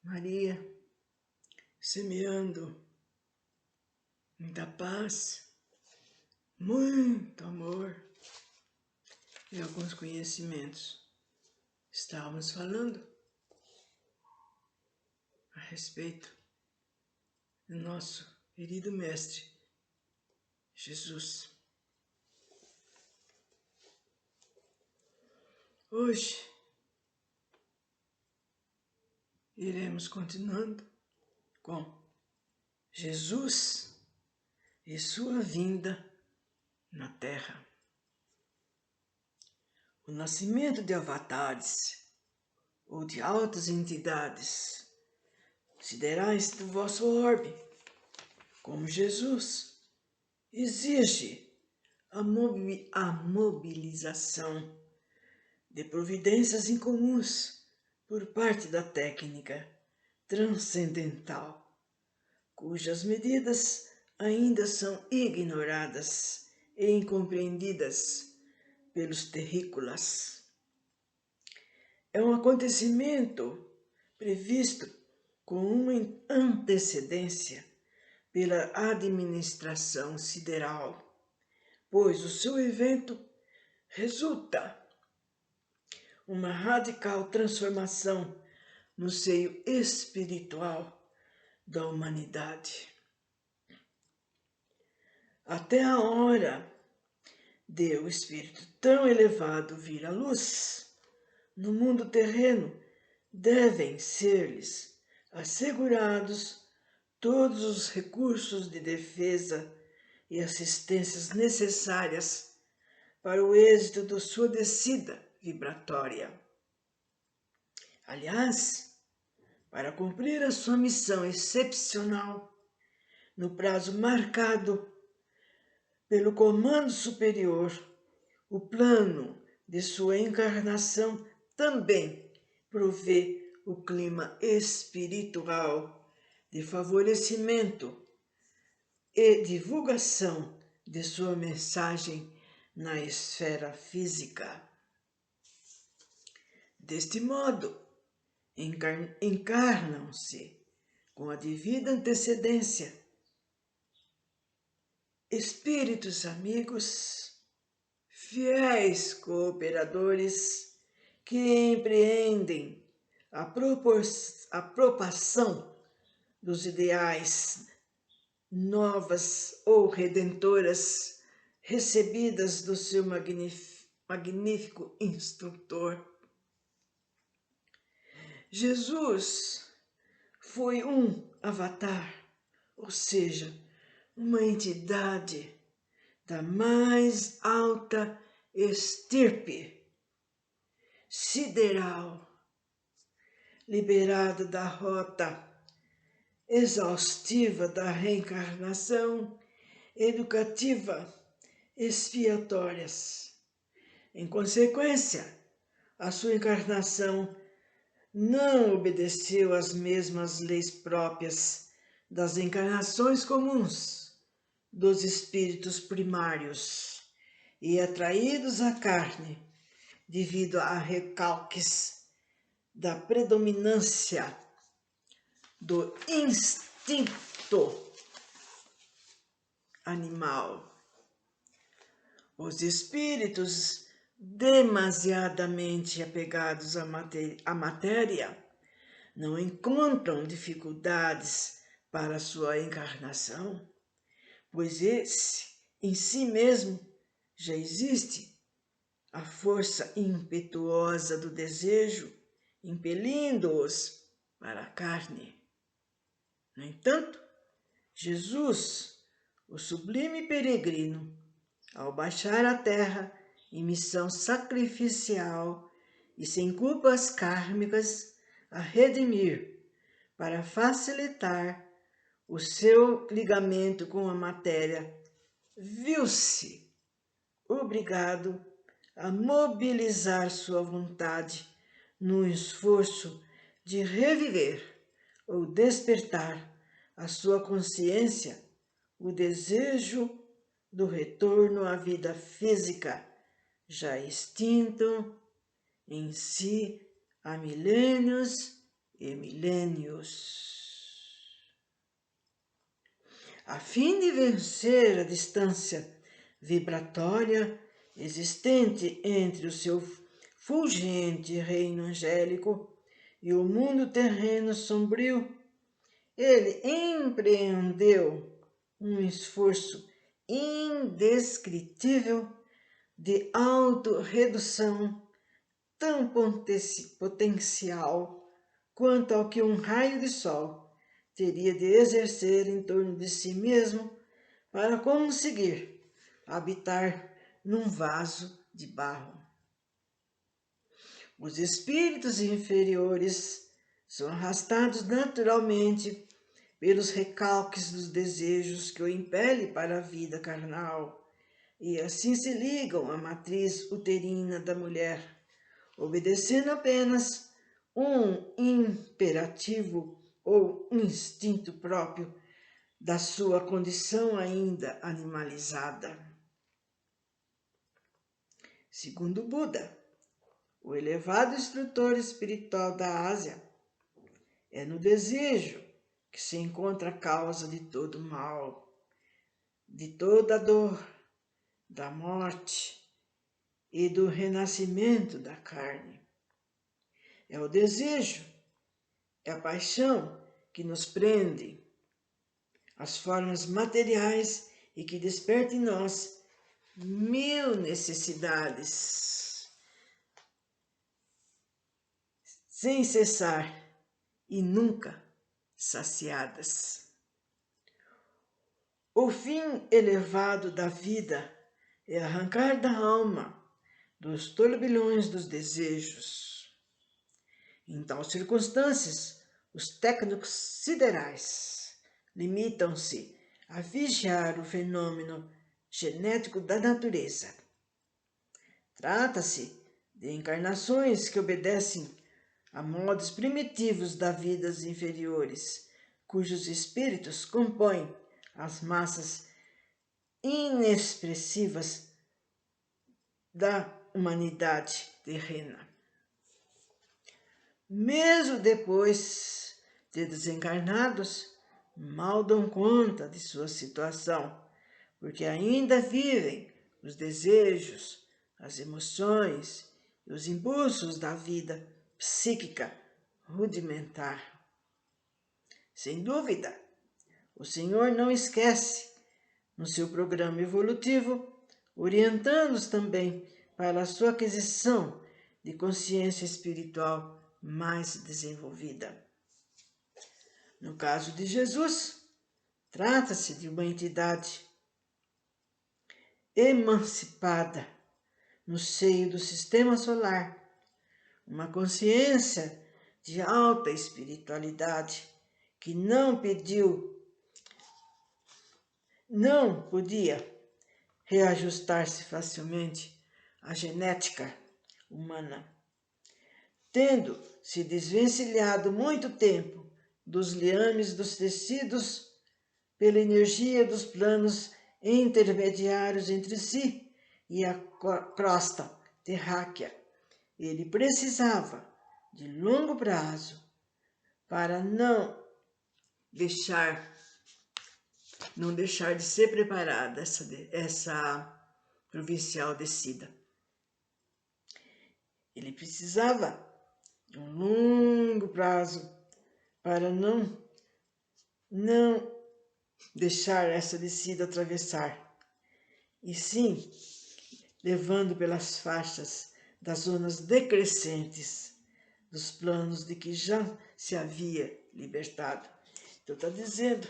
Maria, semeando muita paz, muito amor e alguns conhecimentos. Estávamos falando a respeito do nosso querido Mestre Jesus. Hoje iremos continuando com Jesus e sua vinda na Terra. O nascimento de avatares ou de altas entidades siderais do vosso orbe, como Jesus, exige a mobilização de providências incomuns por parte da técnica transcendental, cujas medidas ainda são ignoradas e incompreendidas pelos terrícolas. É um acontecimento previsto com uma antecedência pela administração sideral, pois o seu evento resulta uma radical transformação no seio espiritual da humanidade. Até a hora de o espírito tão elevado vir à luz, no mundo terreno devem ser-lhes assegurados todos os recursos de defesa e assistências necessárias para o êxito de sua descida vibratória. Aliás, para cumprir a sua missão excepcional, no prazo marcado pelo comando superior, o plano de sua encarnação também provê o clima espiritual de favorecimento e divulgação de sua mensagem na esfera física. Deste modo, encarnam-se com a devida antecedência espíritos amigos, fiéis cooperadores que empreendem a propação dos ideais novas ou redentoras recebidas do seu magnífico instrutor. Jesus foi um avatar, ou seja, uma entidade da mais alta estirpe sideral, liberado da rota exaustiva da reencarnação educativa expiatórias. Em consequência, a sua encarnação não obedeceu às mesmas leis próprias das encarnações comuns dos espíritos primários e atraídos à carne devido a recalques da predominância do instinto animal. Os espíritos demasiadamente apegados à matéria não encontram dificuldades para sua encarnação, pois esse, em si mesmo, já existe a força impetuosa do desejo, impelindo-os para a carne. No entanto, Jesus, o sublime peregrino, ao baixar à terra em missão sacrificial e sem culpas kármicas a redimir, para facilitar o seu ligamento com a matéria, viu-se obrigado a mobilizar sua vontade no esforço de reviver ou despertar a sua consciência o desejo do retorno à vida física, já extinto em si há milênios e milênios. A fim de vencer a distância vibratória existente entre o seu fulgente reino angélico e o mundo terreno sombrio, ele empreendeu um esforço indescritível de autorredução tão potencial quanto ao que um raio de sol teria de exercer em torno de si mesmo para conseguir habitar num vaso de barro. Os espíritos inferiores são arrastados naturalmente pelos recalques dos desejos que o impelem para a vida carnal, e assim se ligam à matriz uterina da mulher, obedecendo apenas um imperativo ou um instinto próprio da sua condição ainda animalizada. Segundo Buda, o elevado instrutor espiritual da Ásia, é no desejo que se encontra a causa de todo mal, de toda a dor, da morte e do renascimento da carne. É o desejo, é a paixão que nos prende às formas materiais e que desperta em nós mil necessidades sem cessar e nunca saciadas. O fim elevado da vida é arrancar da alma dos turbilhões dos desejos. Em tais circunstâncias, os técnicos siderais limitam-se a vigiar o fenômeno genético da natureza. Trata-se de encarnações que obedecem a modos primitivos das vidas inferiores, cujos espíritos compõem as massas inexpressivas da humanidade terrena. Mesmo depois de desencarnados, mal dão conta de sua situação, porque ainda vivem os desejos, as emoções e os impulsos da vida psíquica rudimentar. Sem dúvida, o Senhor não esquece, no seu programa evolutivo, orientando-os também para a sua aquisição de consciência espiritual mais desenvolvida. No caso de Jesus, trata-se de uma entidade emancipada no seio do sistema solar, uma consciência de alta espiritualidade que não podia reajustar-se facilmente à genética humana, tendo se desvencilhado muito tempo dos liames dos tecidos pela energia dos planos intermediários entre si e a crosta terráquea. Ele precisava de longo prazo para não deixar de ser preparada essa provincial descida. Ele precisava de um longo prazo para não deixar essa descida atravessar, e sim levando pelas faixas das zonas decrescentes dos planos de que já se havia libertado. Então está dizendo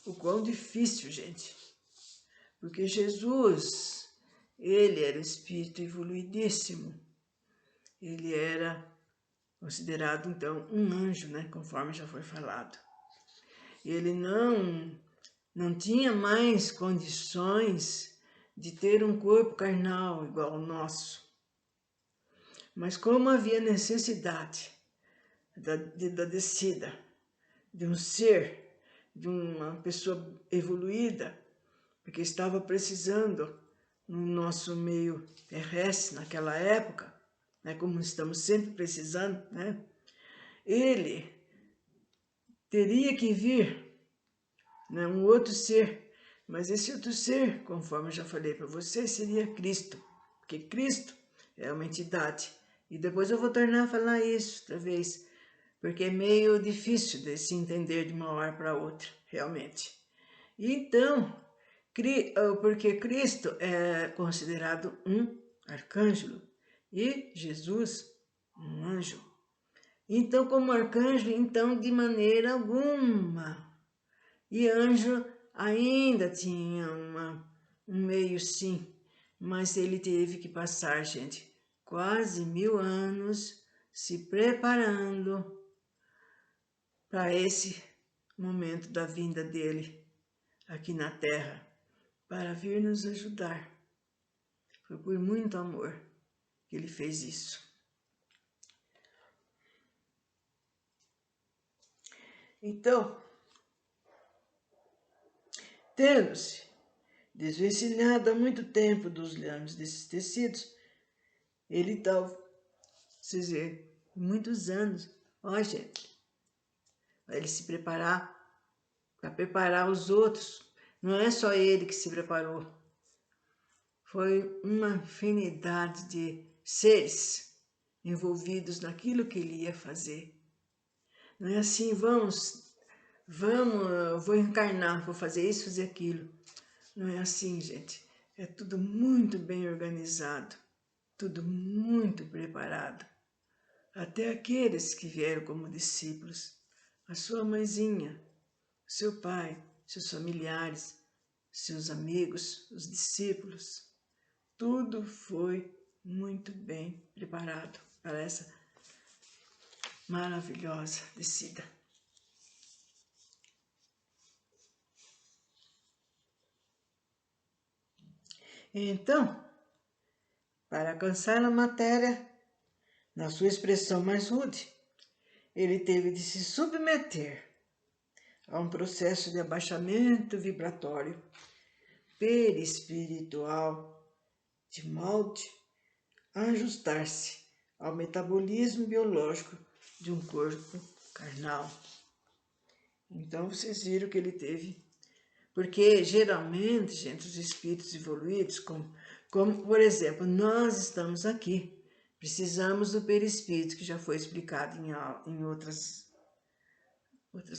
o quão difícil, gente, porque Jesus, ele era um espírito evoluidíssimo, ele era considerado então um anjo, né, conforme já foi falado. Ele não tinha mais condições de ter um corpo carnal igual ao nosso. Mas como havia necessidade da descida de um ser, de uma pessoa evoluída, porque estava precisando no nosso meio terrestre naquela época, né, como estamos sempre precisando, né? Ele teria que vir, né, um outro ser, mas esse outro ser, conforme eu já falei para vocês, seria Cristo, porque Cristo é uma entidade. E depois eu vou tornar a falar isso outra vez, porque é meio difícil de se entender de uma hora para outra, realmente. Então, porque Cristo é considerado um arcanjo e Jesus um anjo. Então, como arcanjo, então de maneira alguma. E anjo ainda tinha um meio sim, mas ele teve que passar, gente, quase 1000 anos se preparando para esse momento da vinda dele aqui na Terra, para vir nos ajudar. Foi por muito amor que ele fez isso. Então, tendo-se desvencilhado há muito tempo dos liames desses tecidos, ele tal, vocês verem, muitos anos, ó gente, para ele se preparar, para preparar os outros. Não é só ele que se preparou, foi uma infinidade de seres envolvidos naquilo que ele ia fazer. Não é assim, vamos, vou encarnar, vou fazer isso, fazer aquilo. Não é assim, gente. É tudo muito bem organizado, tudo muito preparado. Até aqueles que vieram como discípulos, a sua mãezinha, seu pai, seus familiares, seus amigos, os discípulos, tudo foi muito bem preparado para essa maravilhosa descida. Então, para alcançar a matéria, na sua expressão mais rude, ele teve de se submeter a um processo de abaixamento vibratório perispiritual, de modo a ajustar-se ao metabolismo biológico de um corpo carnal. Então, vocês viram que ele teve. Porque, geralmente, gente, os espíritos evoluídos, como por exemplo, nós estamos aqui, precisamos do perispírito, que já foi explicado em outras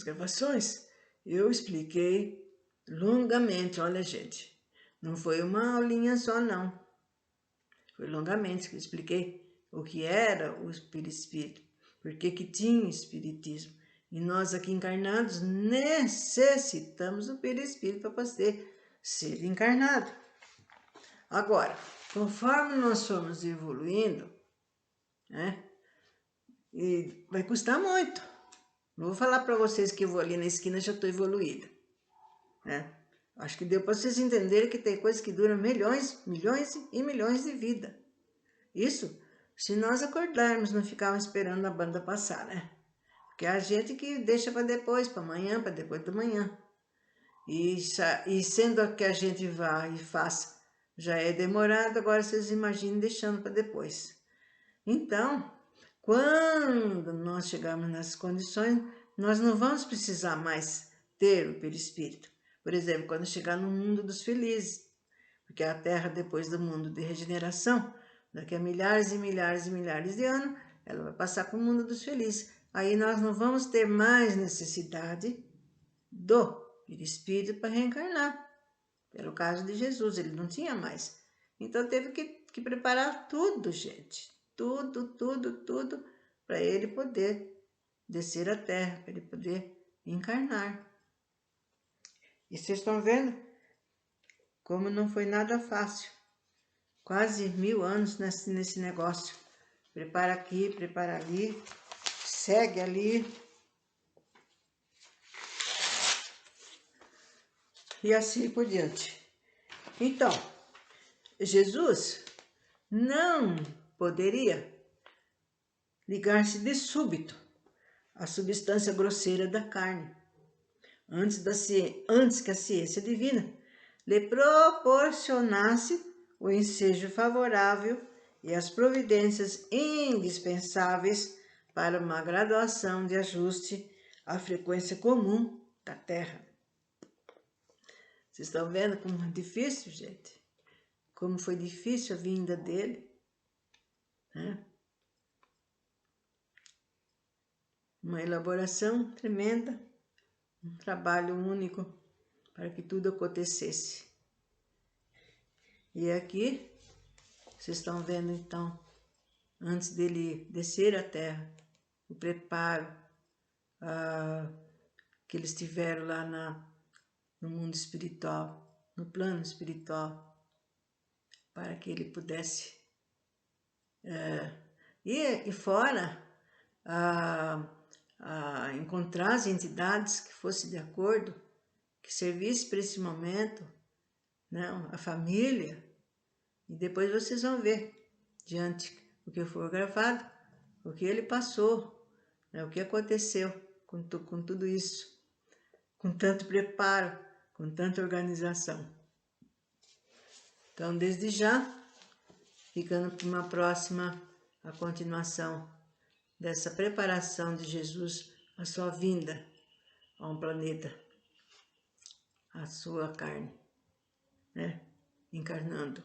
gravações. Eu expliquei longamente, olha, gente, não foi uma aulinha só, não. Foi longamente que eu expliquei o que era o perispírito, por que tinha espiritismo. E nós aqui encarnados necessitamos do perispírito para poder ser encarnado. Agora, conforme nós formos evoluindo, né, e vai custar muito. Não vou falar para vocês que eu vou ali na esquina e já estou evoluída. Né? Acho que deu para vocês entenderem que tem coisas que duram milhões, milhões e milhões de vidas. Isso se nós acordarmos, não ficarmos esperando a banda passar, né? Porque é a gente que deixa para depois, para amanhã, para depois da manhã. E sendo que a gente vá e faça, já é demorado, agora vocês imaginem deixando para depois. Então, quando nós chegarmos nessas condições, nós não vamos precisar mais ter o perispírito. Por exemplo, quando chegar no mundo dos felizes, porque a Terra, depois do mundo de regeneração, daqui a milhares e milhares e milhares de anos, ela vai passar para o mundo dos felizes. Aí nós não vamos ter mais necessidade do perispírito para reencarnar. Pelo caso de Jesus, ele não tinha mais. Então teve que preparar tudo, gente. Tudo, tudo, tudo, para ele poder descer à Terra, para ele poder encarnar. E vocês estão vendo como não foi nada fácil. Quase 1000 anos nesse negócio. Prepara aqui, prepara ali, segue ali. E assim por diante. Então, Jesus não poderia ligar-se de súbito à substância grosseira da carne, antes que a ciência divina lhe proporcionasse o ensejo favorável e as providências indispensáveis para uma graduação de ajuste a frequência comum da Terra. Vocês estão vendo como é difícil, gente? Como foi difícil a vinda dele, né? Uma elaboração tremenda, um trabalho único para que tudo acontecesse. E aqui, vocês estão vendo então, antes dele descer à Terra, o preparo que eles tiveram lá no mundo espiritual, no plano espiritual, para que ele pudesse e fora encontrar as entidades que fossem de acordo, que servisse para esse momento, né, a família, e depois vocês vão ver, diante do que for gravado, o que ele passou, né, o que aconteceu com tudo isso, com tanto preparo, com tanta organização. Então, desde já, ficando para uma próxima, a continuação dessa preparação de Jesus, a sua vinda a um planeta, a sua carne, né, encarnando.